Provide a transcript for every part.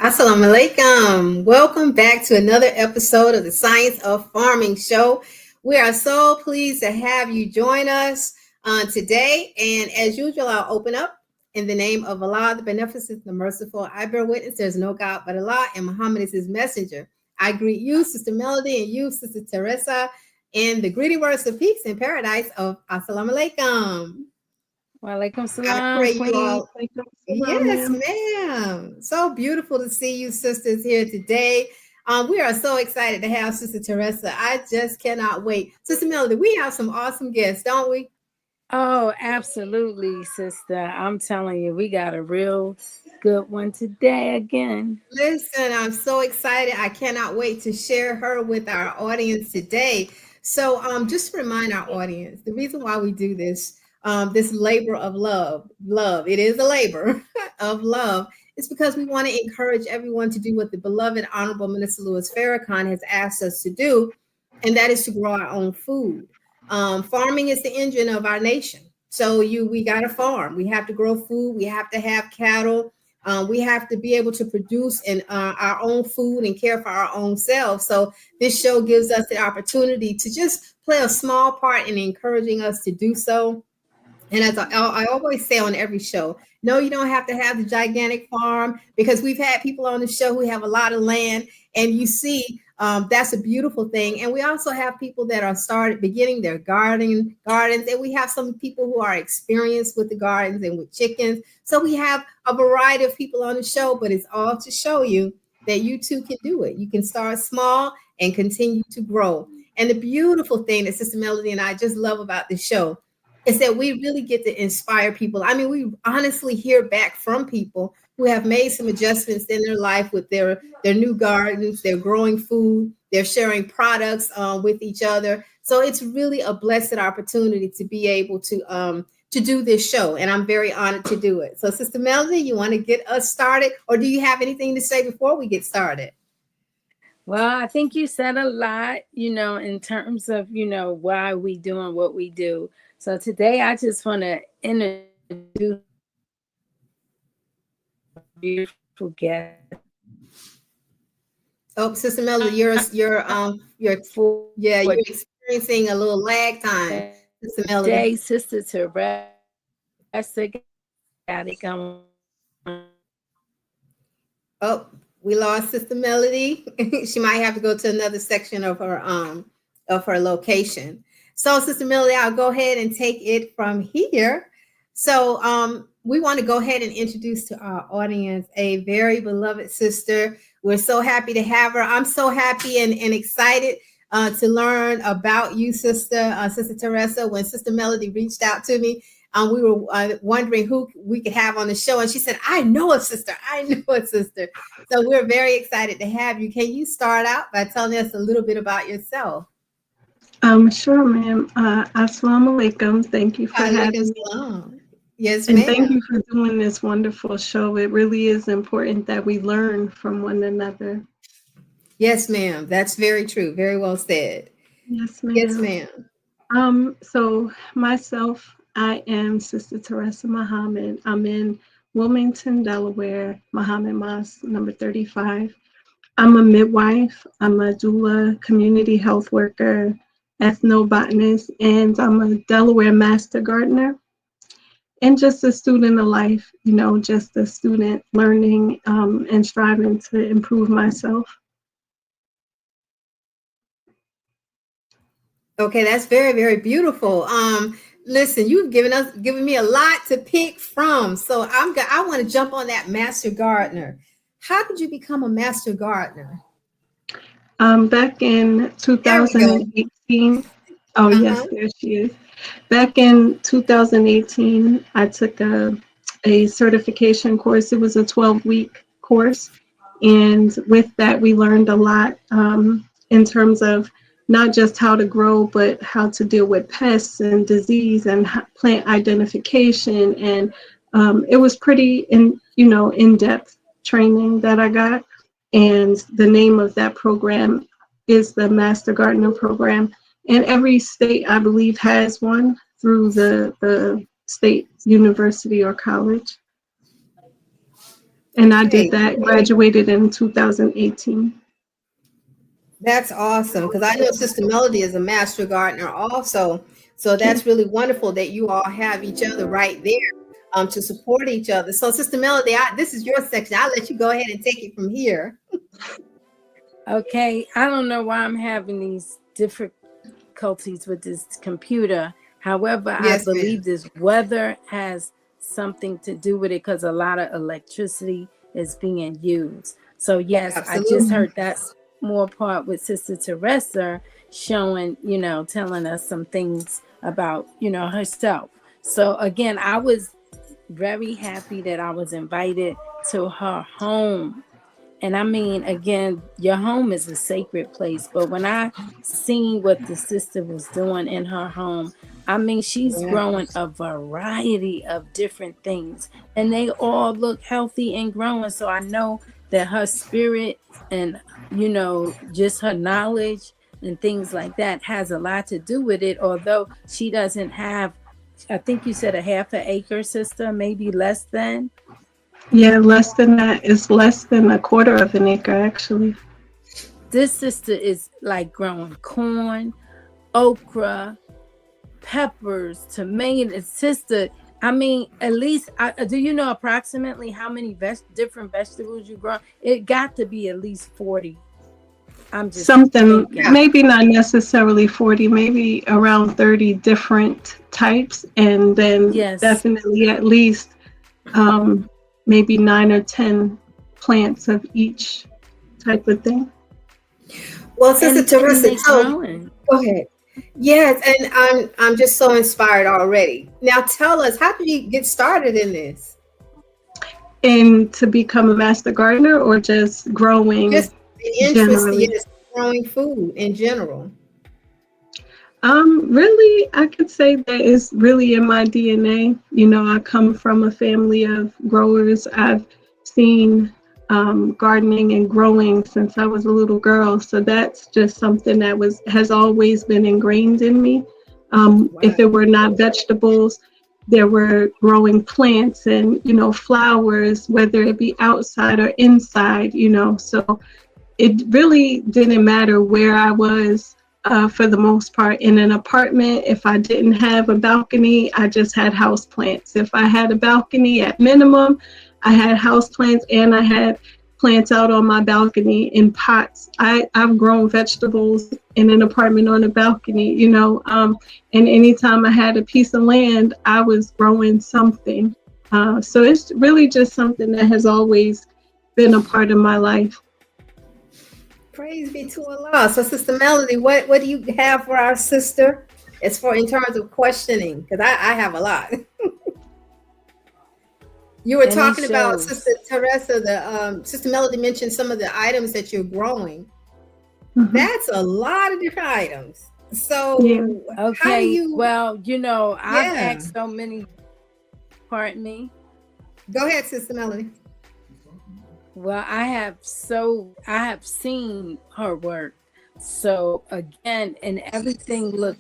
Assalamu alaikum. Welcome back to another episode of the Science of Farming show. We are so pleased to have you join us today. And as usual, I'll open up in the name of Allah, the Beneficent, the Merciful. I bear witness there's no God but Allah, and Muhammad is his messenger. I greet you, Sister Melody, and you, Sister Teresa, in the greeting words of peace and paradise of Assalamu alaikum. Walaikum I salam, pray you Queen. all. Yes, Ma'am. ma'am. So beautiful to see you sisters here today. We are so excited to have Sister Teresa. I just cannot wait. Sister Melody, we have some awesome guests, don't we? Oh, absolutely, sister. I'm telling you, we got a real good one today again. Listen, I'm so excited. I cannot wait to share her with our audience today. So, just to remind our audience, the reason why we do this, this labor of love, it is a labor of love. It's because we want to encourage everyone to do what the beloved Honorable Minister Louis Farrakhan has asked us to do, and that is to grow our own food. Farming is the engine of our nation. So, we got to farm. We have to grow food. We have to have cattle. We have to be able to produce our own food and care for our own selves. So this show gives us the opportunity to just play a small part in encouraging us to do so. And as I always say on every show, no, you don't have to have the gigantic farm, because we've had people on the show who have a lot of land, and you see that's a beautiful thing. And we also have people that are beginning their gardens, and we have some people who are experienced with the gardens and with chickens. So we have a variety of people on the show, but it's all to show you that you too can do it. You can start small and continue to grow. And the beautiful thing that Sister Melody and I just love about the show is that we really get to inspire people. I mean, we honestly hear back from people who have made some adjustments in their life with their new gardens, they're growing food, they're sharing products with each other. So it's really a blessed opportunity to be able to do this show, and I'm very honored to do it. So, Sister Melody, you want to get us started, or do you have anything to say before we get started? Well, I think you said a lot, in terms of, why we doing what we do. So today I just want to introduce a beautiful guest. Oh, Sister Melody, you're experiencing a little lag time, Sister Melody. Today, Sister Teresa got it going. Oh, we lost Sister Melody. She might have to go to another section of her location. So, Sister Melody, I'll go ahead and take it from here. So, we want to go ahead and introduce to our audience a very beloved sister. We're so happy to have her. I'm so happy and excited to learn about you, Sister Teresa. When Sister Melody reached out to me, we were wondering who we could have on the show. And she said, I know a sister. So we're very excited to have you. Can you start out by telling us a little bit about yourself? Sure, ma'am. Assalamu alaikum. Thank you for having me. Yes, and ma'am. Thank you for doing this wonderful show. It really is important that we learn from one another. Yes, ma'am. That's very true. Very well said. Yes, ma'am. Yes, ma'am. So myself, I am Sister Teresa Muhammad. I'm in Wilmington, Delaware, Muhammad Mosque, number 35. I'm a midwife. I'm a doula, community health worker, ethnobotanist, and I'm a Delaware master gardener. And just a student of life, just a student learning and striving to improve myself. Okay, that's very, very beautiful. Listen, you've given me a lot to pick from. So I want to jump on that master gardener. How did you become a master gardener? Back in 2018. Oh, yes, there she is. Back in 2018, I took a certification course. It was a 12-week course. And with that, we learned a lot in terms of not just how to grow, but how to deal with pests and disease and plant identification. And it was pretty in-depth training that I got. And the name of that program is the Master Gardener Program. And every state, I believe, has one through the state university or college. And I did Okay. that, graduated in 2018. That's awesome because I know Sister Melody is a master gardener also. So Okay. that's really wonderful that you all have each other right there to support each other. So Sister Melody, this is your section. I'll let you go ahead and take it from here. Okay, I don't know why I'm having these difficulties with this computer. However, I Yes, ma'am. believe this weather has something to do with it because a lot of electricity is being used. So yes, I just Absolutely. heard that more part with Sister Teresa showing, telling us some things about, herself. So again, I was very happy that I was invited to her home. And I mean, again, your home is a sacred place. But when I seen what the sister was doing in her home, I mean, she's Yeah. growing a variety of different things. And they all look healthy and growing. So I know that her spirit and, just her knowledge and things like that has a lot to do with it. Although she doesn't have, I think you said a half an acre, sister, maybe less than. Yeah, less than that. It's less than a quarter of an acre, actually. This sister is like growing corn, okra, peppers, tomatoes. Sister, I mean, at least, do you know approximately how many different vegetables you grow? It got to be at least 40. I'm just Something, thinking. maybe not necessarily 40, maybe around 30 different types. And then Yes. definitely at least maybe 9 or 10 plants of each type of thing. Well, Sister Teresa, they growing. go ahead. Yes, and I'm just so inspired already. Now tell us, how did you get started in this? And to become a master gardener or just growing Just the interest, generally? yes, growing food in general. Really, I could say that is really in my DNA. I come from a family of growers. I've seen gardening and growing since I was a little girl. So that's just something that has always been ingrained in me. If it were not vegetables, there were growing plants and, flowers, whether it be outside or inside, so it really didn't matter where I was. For the most part, in an apartment, if I didn't have a balcony, I just had house plants. If I had a balcony, at minimum, I had house plants and I had plants out on my balcony in pots. I've grown vegetables in an apartment on a balcony, and anytime I had a piece of land, I was growing something. So it's really just something that has always been a part of my life. Praise be to Allah. So, Sister Melody, what do you have for our sister? As for in terms of questioning, because I have a lot. You were talking about Sister Teresa. Sister Melody mentioned some of the items that you're growing. Mm-hmm. That's a lot of different items. So, okay. How do you? Well, I've asked so many. Pardon me. Go ahead, Sister Melody. Well, I have seen her work. So again, and everything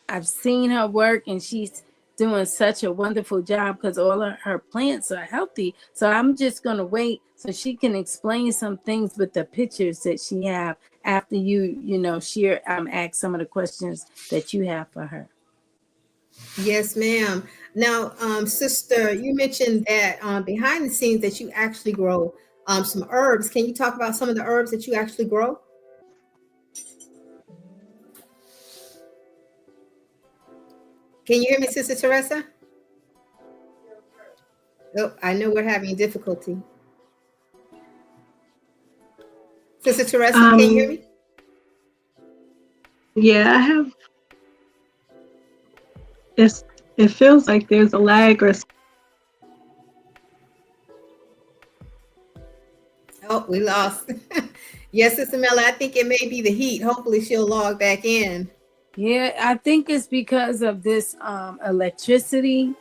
I've seen her work and she's doing such a wonderful job because all of her plants are healthy. So I'm just going to wait so she can explain some things with the pictures that she have after share, ask some of the questions that you have for her. Yes, ma'am. Now, Sister, you mentioned that behind the scenes that you actually grow some herbs. Can you talk about some of the herbs that you actually grow? Can you hear me, Sister Teresa? Oh, I know we're having difficulty. Sister Teresa, can you hear me? Yeah, I have. It feels like there's a lag or. Oh, we lost. Yes, Sister Melody, I think it may be the heat. Hopefully she'll log back in. Yeah, I think it's because of this electricity.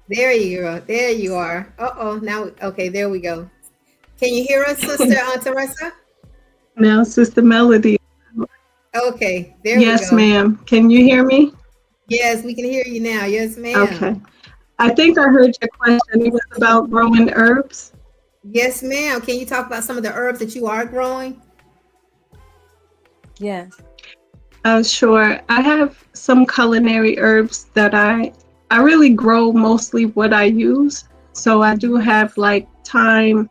There you are. There you are. Uh-oh. Now, okay, there we go. Can you hear us, Sister Teresa? Now, Sister Melody. Okay, there we go. Yes, ma'am. Can you hear me? Yes, we can hear you now. Yes, ma'am. Okay. I think I heard your question. It was about growing herbs. Yes, ma'am. Can you talk about some of the herbs that you are growing? Yes. Sure. I have some culinary herbs that I really grow mostly what I use. So I do have like thyme,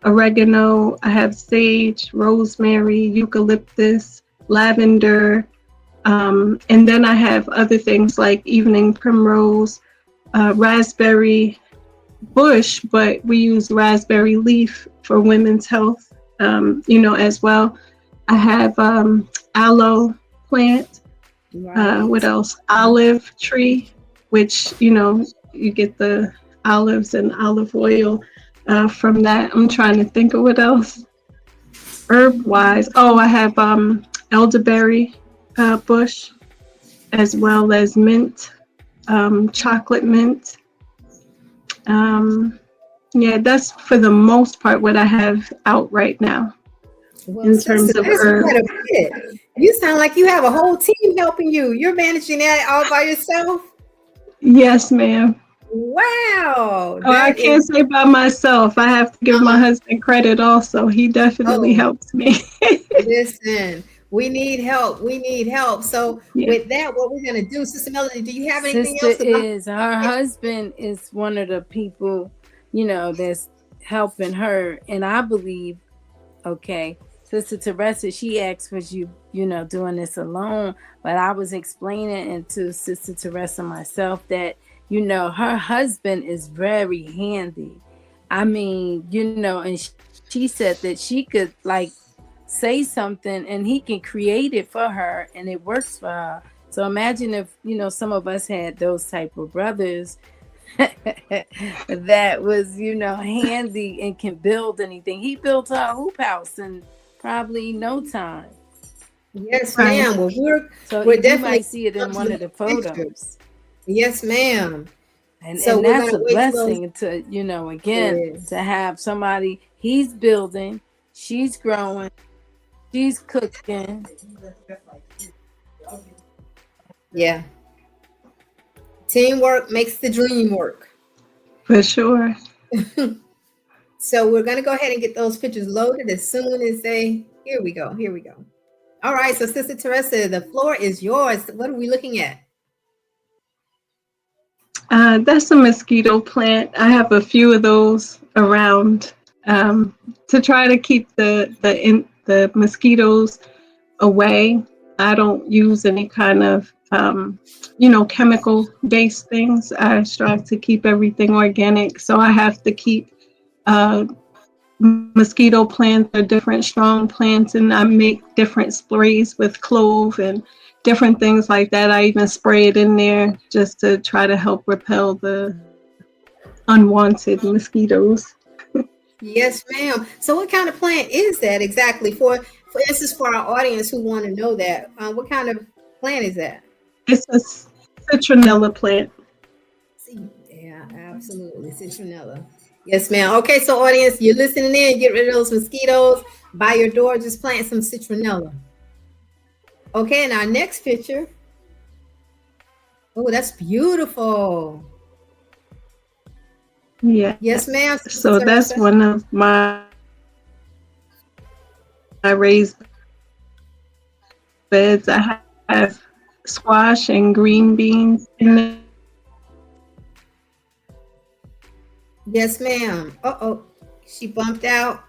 oregano, I have sage, rosemary, eucalyptus, lavender, and then I have other things like evening primrose, raspberry bush, but we use raspberry leaf for women's health, as well. I have aloe plant. What Right. else? Olive tree, which, you get the olives and olive oil from that. I'm trying to think of what else. Herb wise. Oh, I have elderberry bush as well as mint, chocolate mint. Um, yeah, that's for the most part what I have out right now Well, in sister, terms of that's quite herbs. a bit. You sound like you have a whole team helping you. You're managing that all by yourself? Yes, ma'am. Wow, Oh, I that can't is say by myself. I have to give my uh-huh. husband credit also. He definitely Oh, helps me. listen, we need help. We need help. So Yeah. with that, what we're gonna do, Sister Melody, do you have anything Sister else? Because I'm is her husband is one of the people, that's helping her. And I believe, okay, Sister Teresa, she asked, was you doing this alone? But I was explaining it to Sister Teresa myself that, her husband is very handy. I mean, and she said that she could like say something and he can create it for her and it works for her. So imagine if, some of us had those type of brothers that was, handy and can build anything. He built a hoop house in probably no time. yes, Right. ma'am. Well, So we're you definitely might see it in come to one the of the next picture. photos. Yes, ma'am. And So and we're that's gonna a wait till those. blessing to, again, Yeah. to have somebody he's building, she's growing, she's cooking. Yeah. Teamwork makes the dream work. For sure. So we're gonna go ahead and get those pictures loaded as soon as they. Here we go. Here we go. All right. So Sister Teresa, the floor is yours. What are we looking at? That's a mosquito plant. I have a few of those around to try to keep the mosquitoes away. I don't use any kind of chemical based things. I strive to keep everything organic, so I have to keep uh, mosquito plants or different strong plants, and I make different sprays with clove and different things like that. I even spray it in there just to try to help repel the unwanted mosquitoes. Yes, ma'am. So what kind of plant is that exactly? For instance, for our audience who want to know that, what kind of plant is that? It's a citronella plant. See, yeah, absolutely, citronella. Yes, ma'am. Okay, so audience, you're listening in. Get rid of those mosquitoes by your door. Just plant some citronella. Okay, and our next picture. Oh, that's beautiful. Yeah. Yes, ma'am, Sister So that's Teresa. one of my raised beds. I have squash and green beans in there. Yes, ma'am. Uh-oh, she bumped out.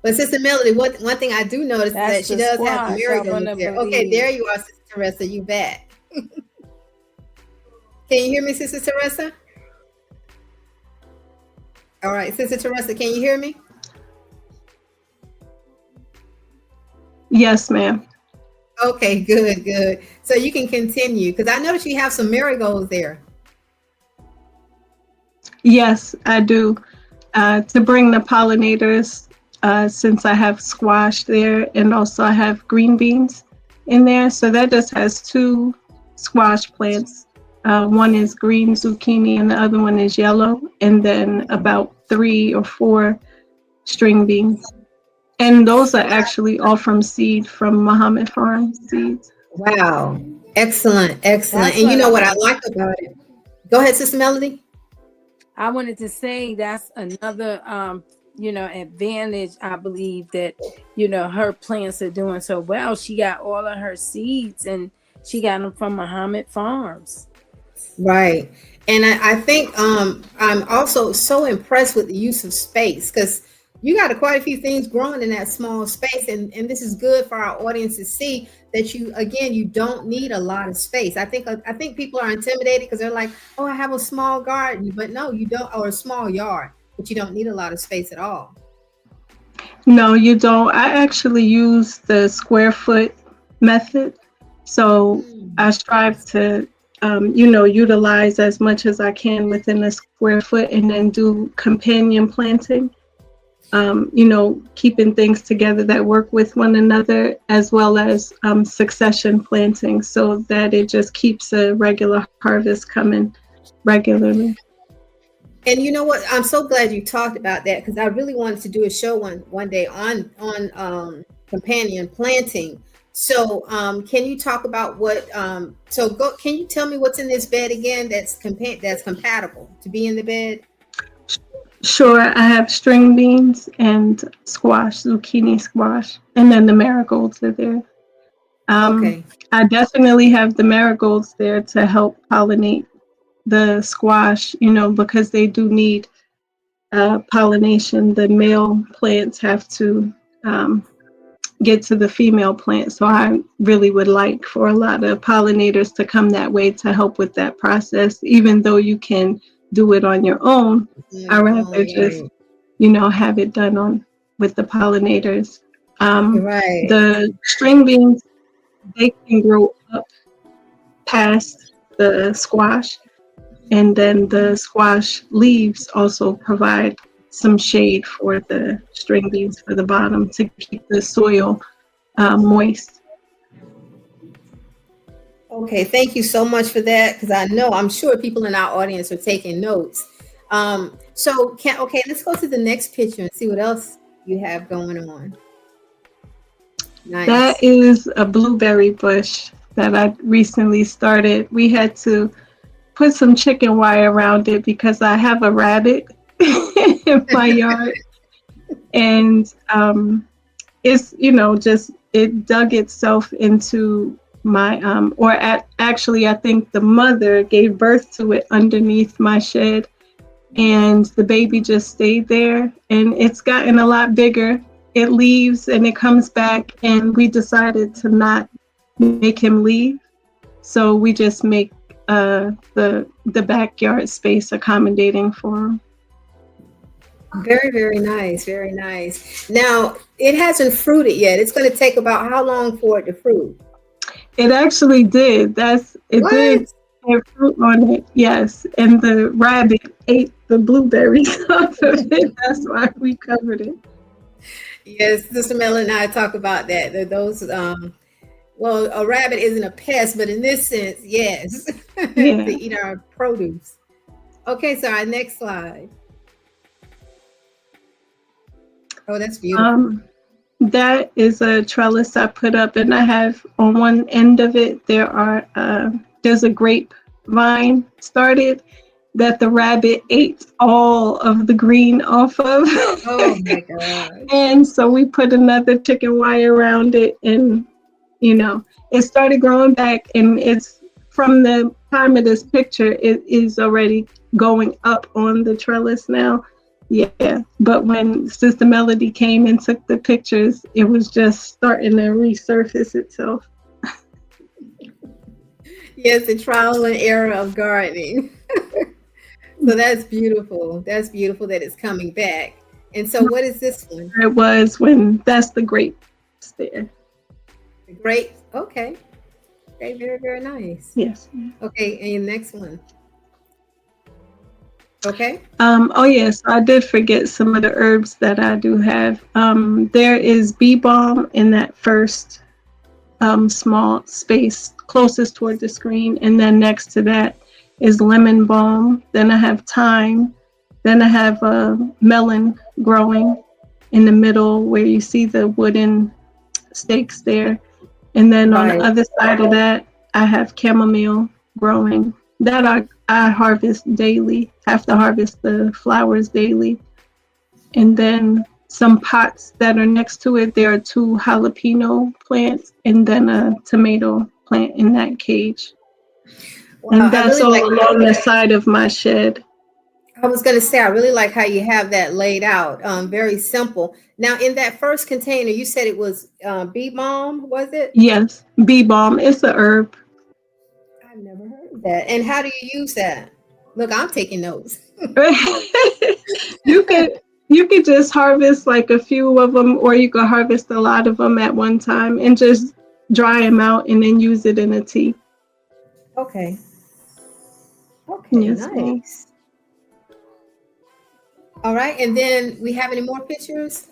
But Sister Melody, one thing I do notice is That's that she the does have the squash, I marigolds wanna there. Okay, believe. there you are, Sister Teresa. You back. Can you hear me, Sister Teresa? All right, Sister Teresa, can you hear me? Yes, ma'am. Okay, good, good. So you can continue because I noticed you have some marigolds there. Yes, I do. To bring the pollinators, since I have squash there and also I have green beans in there. So that just has two squash plants. One is green zucchini and the other one is yellow. And then about 3 or 4 string beans. And those are actually all from seed from Muhammad Farm Seeds. Wow. Excellent, excellent. That's And you what know what I like about it? Go ahead, Sister Melody. I wanted to say. That's another advantage. I believe that, her plants are doing so well. She got all of her seeds and she got them from Muhammad Farms. Right. And I think I'm also so impressed with the use of space, because you got quite a few things growing in that small space. And this is good for our audience to see that you don't need a lot of space. I think people are intimidated because they're like, oh, I have a small garden. But no, you don't, or a small yard, but you don't need a lot of space at all. No, you don't. I actually use the square foot method. So I strive to, utilize as much as I can within a square foot, and then do companion planting, keeping things together that work with one another, as well as succession planting, so that it just keeps a regular harvest coming regularly. And you know what? I'm so glad you talked about that, because I really wanted to do a show one day on companion planting. So can you talk about what? Can you tell me what's in this bed again that's compatible to be in the bed? Sure, I have string beans and squash, zucchini squash, and then the marigolds are there. Okay. I definitely have the marigolds there to help pollinate the squash, because they do need pollination. The male plants have to get to the female plant. So I really would like for a lot of pollinators to come that way to help with that process. Even though you can do it on your own, I'd rather just, have it done with the pollinators. Right. The string beans, they can grow up past the squash. And then the squash leaves also provide some shade for the string beans for the bottom to keep the soil moist. Okay, thank you so much for that, because I'm sure people in our audience are taking notes. Let's go to the next picture and see what else you have going on. Nice. That is a blueberry bush that I recently started. We had to put some chicken wire around it because I have a rabbit in my yard, and it dug itself into my actually I think the mother gave birth to it underneath my shed, and the baby just stayed there, and it's gotten a lot bigger. It leaves and it comes back, and we decided to not make him leave, so we just make the backyard space accommodating for him. Very, very nice. Very nice. Now, it hasn't fruited yet. It's going to take about how long for it to fruit? It actually did. Did have fruit on it, yes. And the rabbit ate the blueberries off of it. That's why we covered it. Yes, Sister Melanie and I talk about that. Those, a rabbit isn't a pest, but in this sense, yes, Yeah. they eat our produce. Okay, so our next slide. Oh, that's beautiful. That is a trellis I put up, and I have on one end of it, there's a grapevine started that the rabbit ate all of the green off of. Oh my God. And so we put another chicken wire around it, and it started growing back, and it's from the time of this picture, it is already going up on the trellis now. Yeah, but when Sister Melody came and took the pictures, it was just starting to resurface itself. Yes, the trial and error of gardening. So that's beautiful. That's beautiful that it's coming back. And so what is this one? It was that's the grapes there. The grapes? Okay. Okay, very, very nice. Yes. Okay, and your next one. Okay. Yes, I did forget some of the herbs that I do have. There is bee balm in that first small space closest toward the screen, and then next to that is lemon balm. Then I have thyme. Then I have melon growing in the middle where you see the wooden stakes there. And then on the other side of that, I have chamomile growing. That I harvest daily. Have to harvest the flowers daily. And then some pots that are next to it, there are 2 jalapeno plants and then a tomato plant in that cage. Wow, And I that's really all like. along the side of my shed. I was going to say, I really like how you have that laid out. Very simple. Now, in that first container, you said it was bee balm, was it? Yes, bee balm. It's a herb. I've never heard of that. And how do you use that? Look, I'm taking notes. you could you could just harvest like a few of them, or you could harvest a lot of them at one time and just dry them out and then use it in a tea. Okay. Okay, Yes, ma'am. nice. All right. And then we have any more pictures?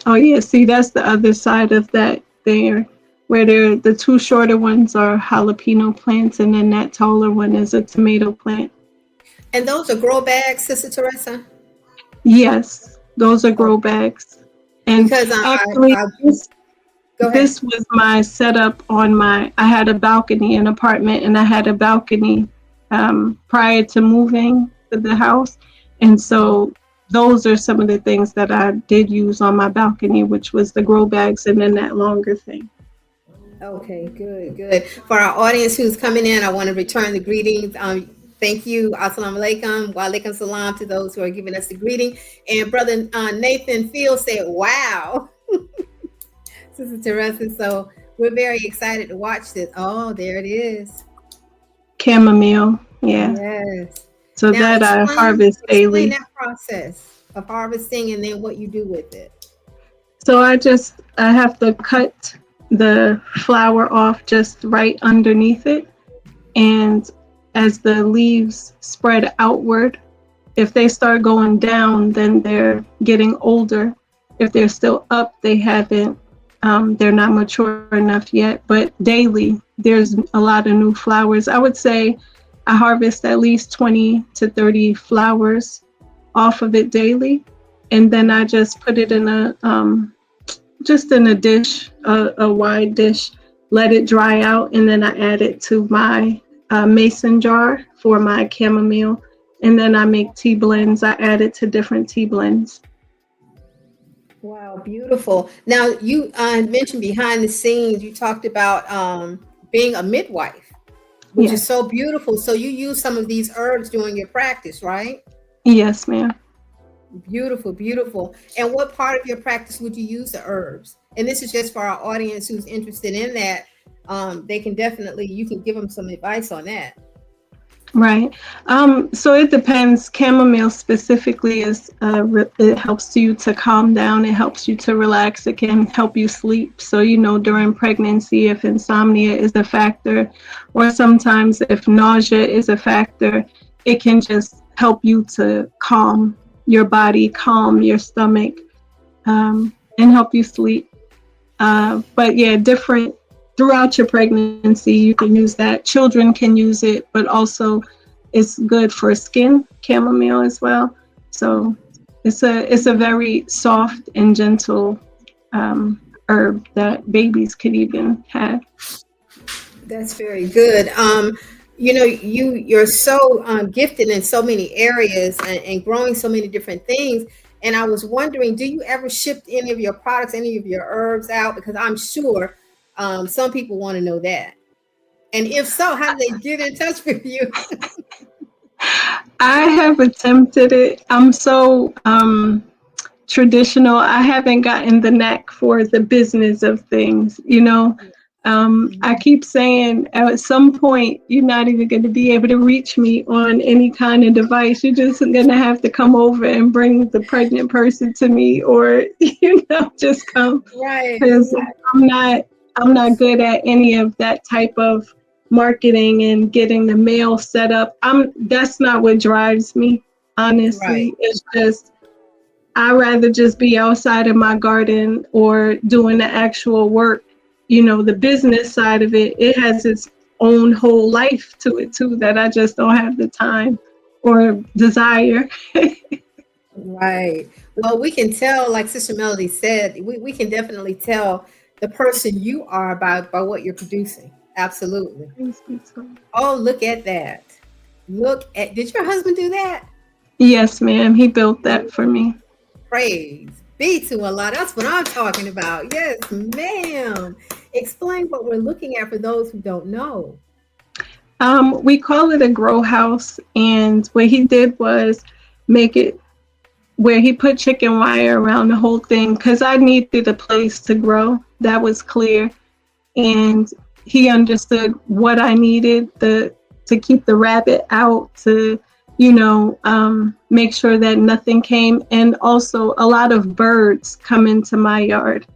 Oh yeah, see that's the other side of that there, where the 2 shorter ones are jalapeno plants and then that taller one is a tomato plant. And those are grow bags, Sister Teresa? Yes, those are grow Oh, bags. And because actually this go ahead. this was my setup on I had a balcony, an apartment, and I had a balcony prior to moving to the house. And so those are some of the things that I did use on my balcony, which was the grow bags and then that longer thing. Okay, good, good. For our audience who's coming in, I want to return the greetings. Thank you. Assalamu alaikum. Wa alaikum salam to those who are giving us the greeting. And Brother Nathan Field said, wow, Sister Teresa. So we're very excited to watch this. Oh, there it is. Chamomile, yeah. Yes. So Now that I harvest explain daily. that process of harvesting and then what you do with it. So I have to cut the flower off just right underneath it. And as the leaves spread outward, if they start going down, then they're getting older. If they're still up, they haven't, they're not mature enough yet. But daily, there's a lot of new flowers. I would say I harvest at least 20 to 30 flowers off of it daily. And then I just put it in just in a dish, a wide dish, let it dry out, and then I add it to my mason jar for my chamomile. And then I make tea blends. I add it to different tea blends. Wow, beautiful. Now you mentioned behind the scenes, you talked about being a midwife, which is Yes. so beautiful. So you use some of these herbs during your practice, right? Yes, ma'am. Beautiful, beautiful. And what part of your practice would you use the herbs? And this is just for our audience who's interested in that. They can definitely, you can give them some advice on that. Right. So it depends. Chamomile specifically is it helps you to calm down. It helps you to relax. It can help you sleep. So during pregnancy, if insomnia is a factor, or sometimes if nausea is a factor, it can just help you to calm your body, calm your stomach, and help you sleep. But yeah, different. Throughout your pregnancy, you can use that. Children can use it, but also it's good for skin, chamomile as well. So it's a very soft and gentle herb that babies could even have. That's very good. You're so gifted in so many areas and growing so many different things. And I was wondering, do you ever ship any of your products, any of your herbs out? Because I'm sure some people want to know that. And if so, how do they get in touch with you? I have attempted it. I'm so traditional. I haven't gotten the knack for the business of things, I keep saying at some point, you're not even going to be able to reach me on any kind of device. You're just going to have to come over and bring the pregnant person to me, or, just come. Right. Because I'm not good at any of that type of marketing and getting the mail set up. That's not what drives me, honestly. Right. It's just, I'd rather just be outside in my garden or doing the actual work. The business side of it, it has its own whole life to it too, that I just don't have the time or desire. Right. Well, we can tell, like Sister Melody said, we can definitely tell the person you are by what you're producing. Absolutely. Oh, look at that. Did your husband do that? Yes, ma'am. He built that for me. Praise be to Allah. That's what I'm talking about. Yes, ma'am. Explain what we're looking at for those who don't know. We call it a grow house, and what he did was make it where he put chicken wire around the whole thing because I needed a place to grow. That was clear, and he understood what I needed to keep the rabbit out, to make sure that nothing came, and also a lot of birds come into my yard.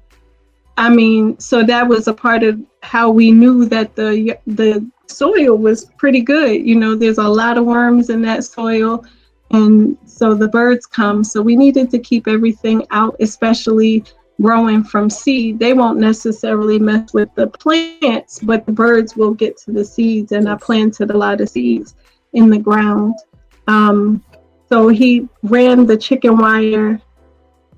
I mean, so that was a part of how we knew that the soil was pretty good. There's a lot of worms in that soil, and so the birds come. So we needed to keep everything out, especially growing from seed. They won't necessarily mess with the plants, but the birds will get to the seeds, and I planted a lot of seeds in the ground. So he ran the chicken wire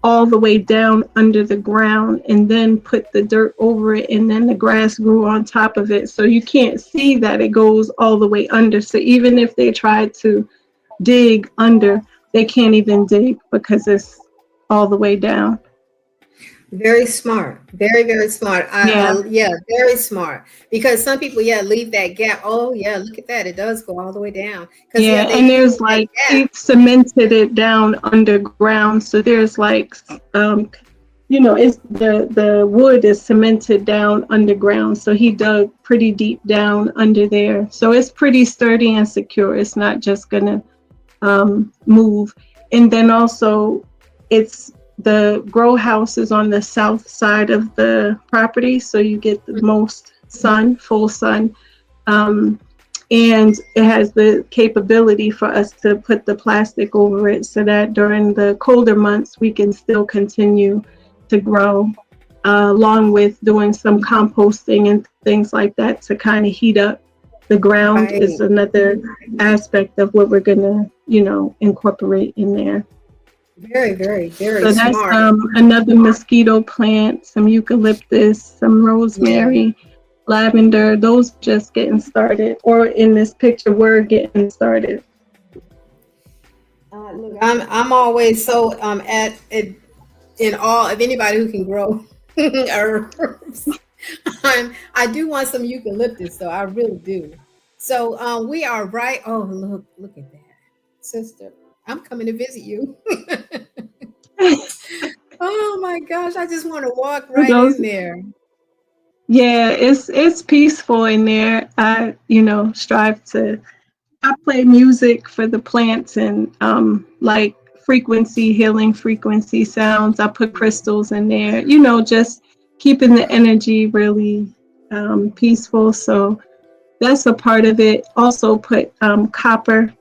all the way down under the ground and then put the dirt over it, and then the grass grew on top of it. So you can't see that it goes all the way under. So even if they try to dig under, they can't even dig because it's all the way down. Very smart. Very, very smart. Yeah, very smart. Because some people, leave that gap. Oh, yeah, look at that. It does go all the way down. Yeah, and there's like, he cemented it down underground. So there's like, it's the wood is cemented down underground. So he dug pretty deep down under there. So it's pretty sturdy and secure. It's not just gonna move. And then also the grow house is on the south side of the property, so you get the most sun, full sun. And it has the capability for us to put the plastic over it so that during the colder months we can still continue to grow, along with doing some composting and things like that to kind of heat up the ground. Right. Is another aspect of what we're gonna, incorporate in there. Very, very, very so smart. That's another mosquito plant, some eucalyptus, some rosemary, lavender. Those just getting started, or in this picture, we're getting started. Look, I'm always so in awe of anybody who can grow herbs. I do want some eucalyptus, so I really do. So we are right. Oh, look at that, sister. I'm coming to visit you. Oh my gosh, I just want to walk right in there. Yeah, it's peaceful in there. I play music for the plants and like healing frequency sounds. I put crystals in there, just keeping the energy really peaceful. So that's a part of it. Also put copper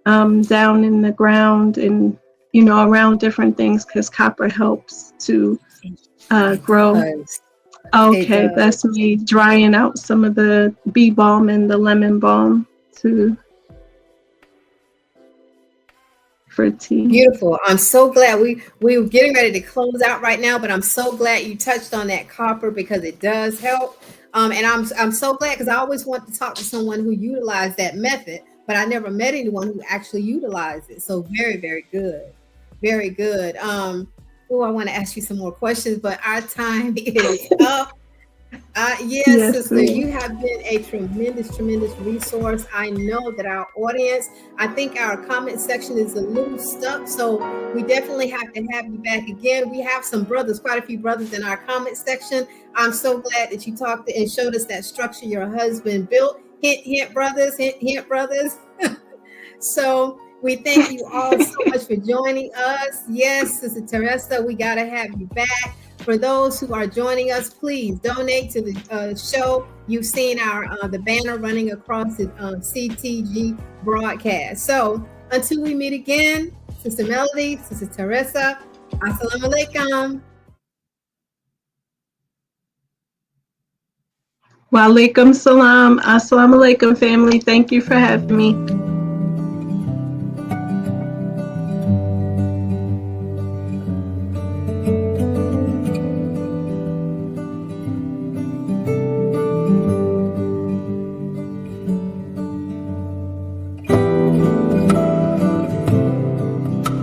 down in the ground and around different things, because copper helps to grow. Okay, that's me drying out some of the bee balm and the lemon balm for tea. Beautiful. I'm so glad we were getting ready to close out right now, but I'm so glad you touched on that copper because it does help. And I'm so glad, because I always want to talk to someone who utilized that method, but I never met anyone who actually utilized it. So very, very good. Very good. I want to ask you some more questions, but our time is up. Yes, sister, you have been a tremendous resource. I know that our audience, I think our comment section is a little stuck, so we definitely have to have you back again. We have some brothers, quite a few brothers in our comment section. I'm so glad that you talked and showed us that structure your husband built. Hint, hint, brothers, hint, hint, brothers. So we thank you all so much for joining us. Yes, Sister Teresa, we got to have you back. For those who are joining us, please donate to the show. You've seen the banner running across the CTG broadcast. So until we meet again, Sister Melody, Sister Teresa, Assalamu alaikum. Wa alaikum salam. Assalamu alaikum, family. Thank you for having me.